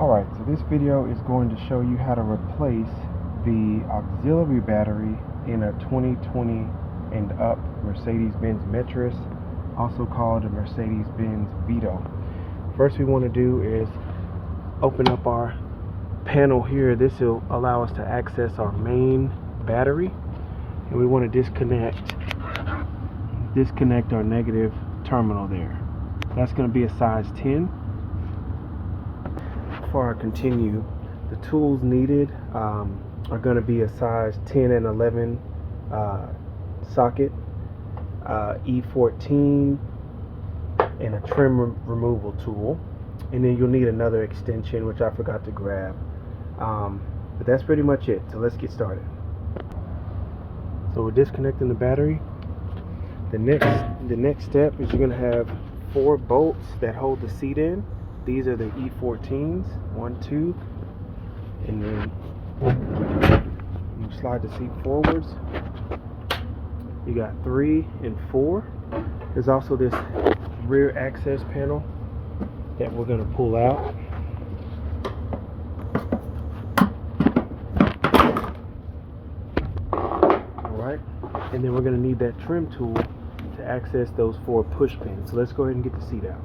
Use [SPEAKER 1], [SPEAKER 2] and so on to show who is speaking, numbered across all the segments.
[SPEAKER 1] Alright, so this video is going to show you how to replace the auxiliary battery in a 2020 and up Mercedes-Benz Metris, also called a Mercedes-Benz Vito. First we want to do is open up our panel here. This will allow us to access our main battery, and we want to disconnect our negative terminal there. That's going to be a size 10. Before I continue, the tools needed are going to be a size 10 and 11 socket, E14, and a trim removal tool, and then you'll need another extension, which I forgot to grab, but that's pretty much it. So let's get started. So we're disconnecting the battery. The next step is you're going to have 4 bolts that hold the seat in. These are the E14s, 1, 2, and then you slide the seat forwards. You got 3 and 4. There's also this rear access panel that we're going to pull out. Alright, and then we're going to need that trim tool to access those 4 push pins. So let's go ahead and get the seat out.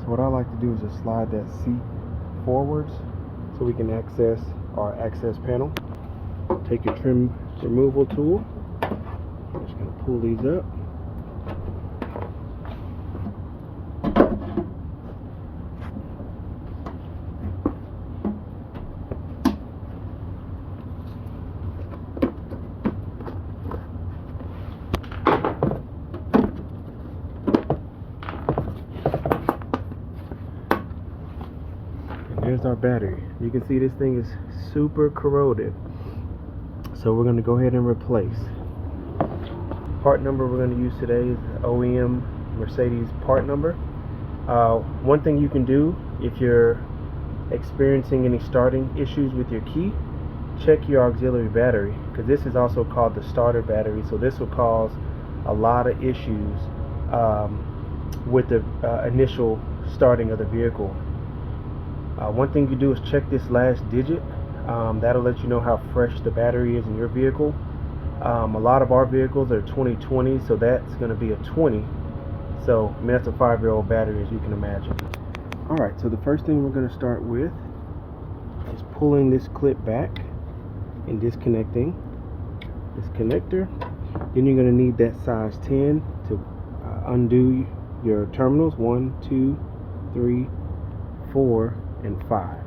[SPEAKER 1] What I like to do is just slide that seat forwards so we can access our access panel. Take your trim removal tool. I'm just going to pull these up. Here's our battery. You can see this thing is super corroded, so we're going to go ahead and replace. Part number we're going to use today is the OEM Mercedes part number. One thing you can do if you're experiencing any starting issues with your key, check your auxiliary battery, because this is also called the starter battery, so this will cause a lot of issues with the initial starting of the vehicle. One thing you do is check this last digit. That'll let you know how fresh the battery is in your vehicle. A lot of our vehicles are 2020, so that's going to be a 20. So I mean, that's a 5-year-old battery, as you can imagine. Alright, so the first thing we're going to start with is pulling this clip back and disconnecting this connector. Then you're going to need that size 10 to undo your terminals. 1, 2, 3, 4, and 5.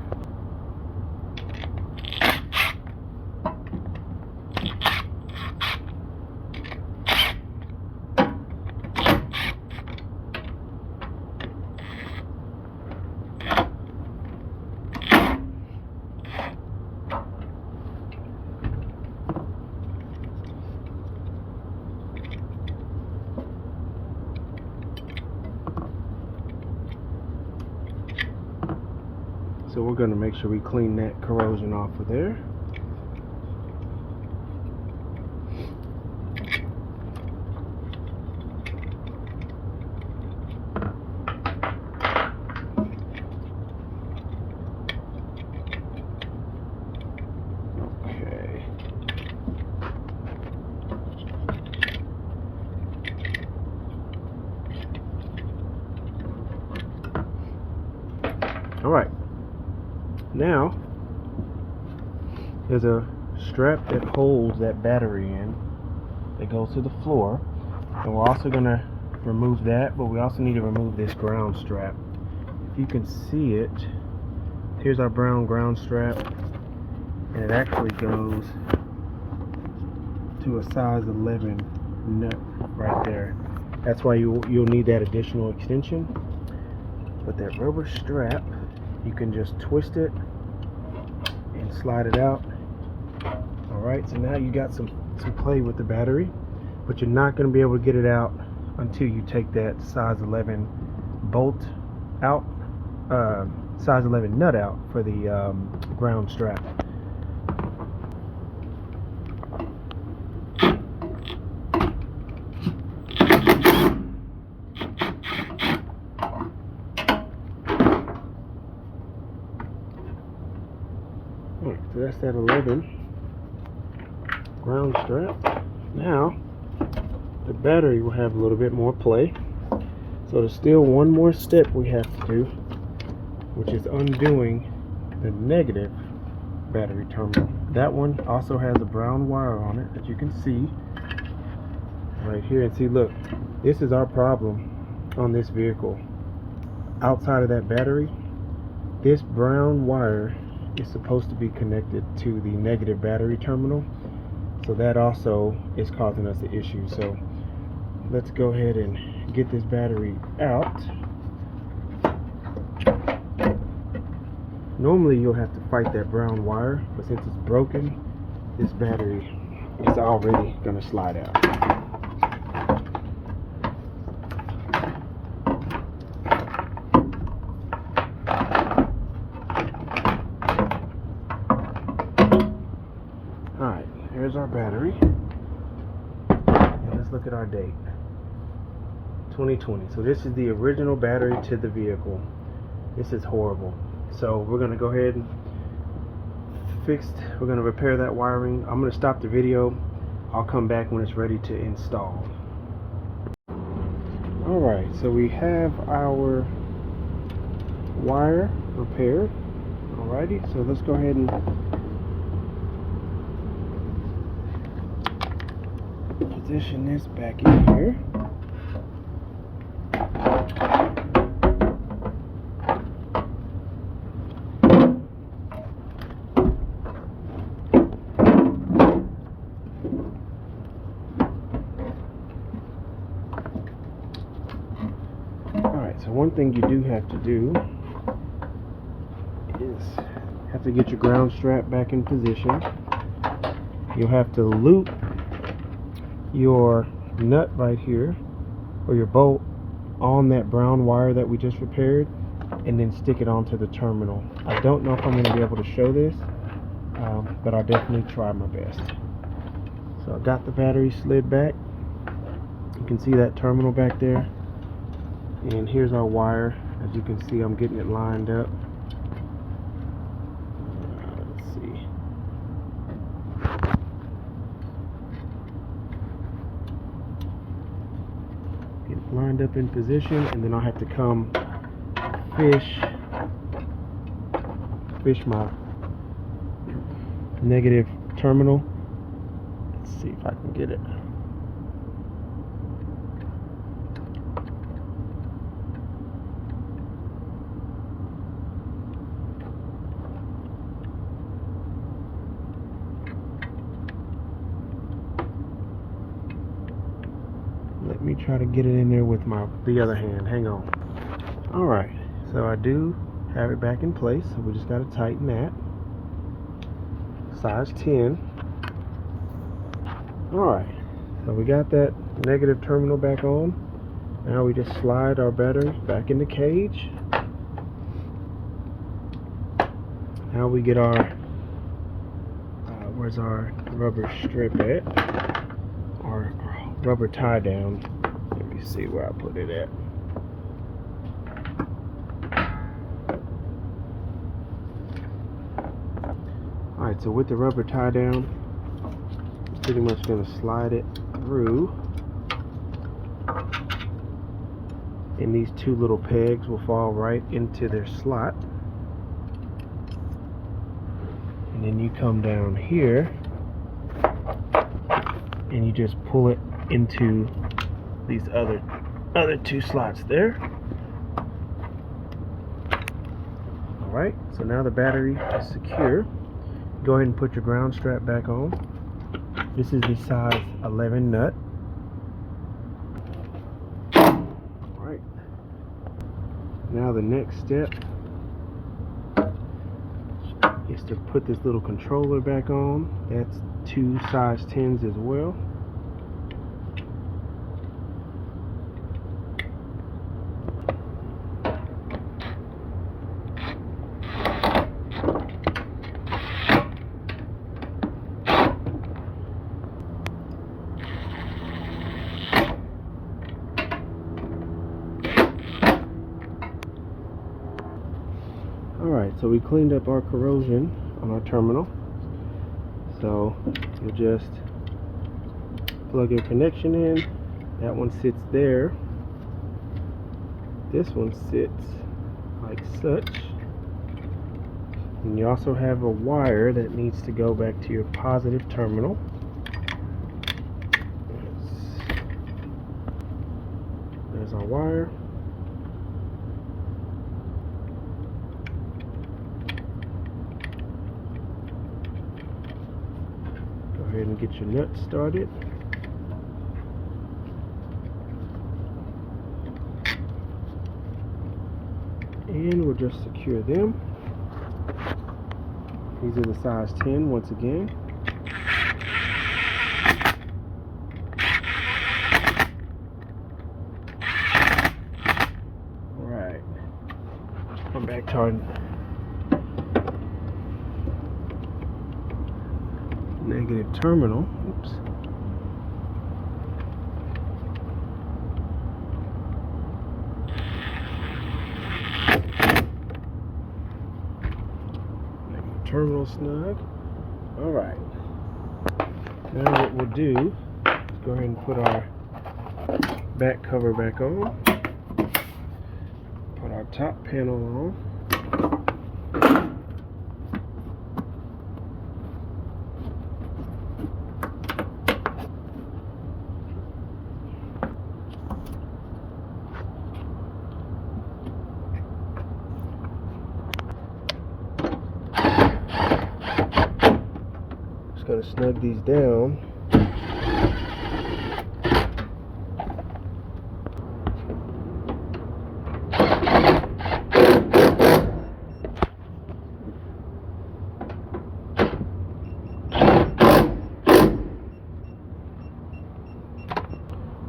[SPEAKER 1] So we're going to make sure we clean that corrosion off of there. Okay. All right. Now, there's a strap that holds that battery in that goes to the floor, and we're also going to remove that, but we also need to remove this ground strap. If you can see it, here's our brown ground strap, and it actually goes to a size 11 nut right there. That's why you'll need that additional extension. But that rubber strap, you can just twist it and slide it out. Alright, so now you got some play with the battery, but you're not going to be able to get it out until you take that size 11 bolt out, size 11 nut out for the ground strap. Alright, so that's that 11 ground strap. Now the battery will have a little bit more play, so there's still one more step we have to do, which is undoing the negative battery terminal. That one also has a brown wire on it that you can see right here. And see, look, this is our problem on this vehicle. Outside of that battery, this brown wire is supposed to be connected to the negative battery terminal, so that also is causing us the issue. So let's go ahead and get this battery out. Normally you'll have to fight that brown wire, but since it's broken, this battery is already going to slide out. Alright, here's our battery. And let's look at our date. 2020. So this is the original battery to the vehicle. This is horrible. So we're going to go ahead and we're going to repair that wiring. I'm going to stop the video. I'll come back when it's ready to install. Alright, so we have our wire repaired. Alrighty, so let's go ahead and position this back in here. So one thing you do have to do is have to get your ground strap back in position. You'll have to loop your nut right here, or your bolt, on that brown wire that we just repaired, and then stick it onto the terminal. I don't know if I'm going to be able to show this, but I'll definitely try my best. So I got the battery slid back. You can see that terminal back there. And here's our wire. As you can see, I'm getting it lined up. Let's see. Get it lined up in position, and then I'll have to come fish my negative terminal. Let's see if I can get it. Let me try to get it in there with the other hand. Hang on. Alright, so I do have it back in place, so we just got to tighten that. Size 10. Alright, so we got that negative terminal back on. Now we just slide our battery back in the cage. Now we get our where's our rubber strip at? Our rubber tie down. Let me see where I put it at. Alright, so with the rubber tie down, I'm pretty much going to slide it through, and these two little pegs will fall right into their slot. And then you come down here and you just pull it into these other two slots there. Alright, so now the battery is secure. Go ahead and put your ground strap back on. This is the size 11 nut. Alright, now the next step is to put this little controller back on. That's 2 size 10s as well. Alright, so we cleaned up our corrosion on our terminal. So you'll just plug your connection in. That one sits there. This one sits like such. And you also have a wire that needs to go back to your positive terminal. There's our wire. Go ahead and get your nuts started. And we'll just secure them. These are the size 10 once again. Alright. Come back to our negative terminal. Oops. Terminal snug. Alright. Now what we'll do is go ahead and put our back cover back on. Put our top panel on. Going to snug these down.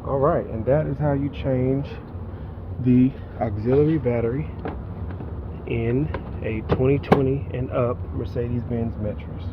[SPEAKER 1] Alright, and that is how you change the auxiliary battery in a 2020 and up Mercedes-Benz Metris.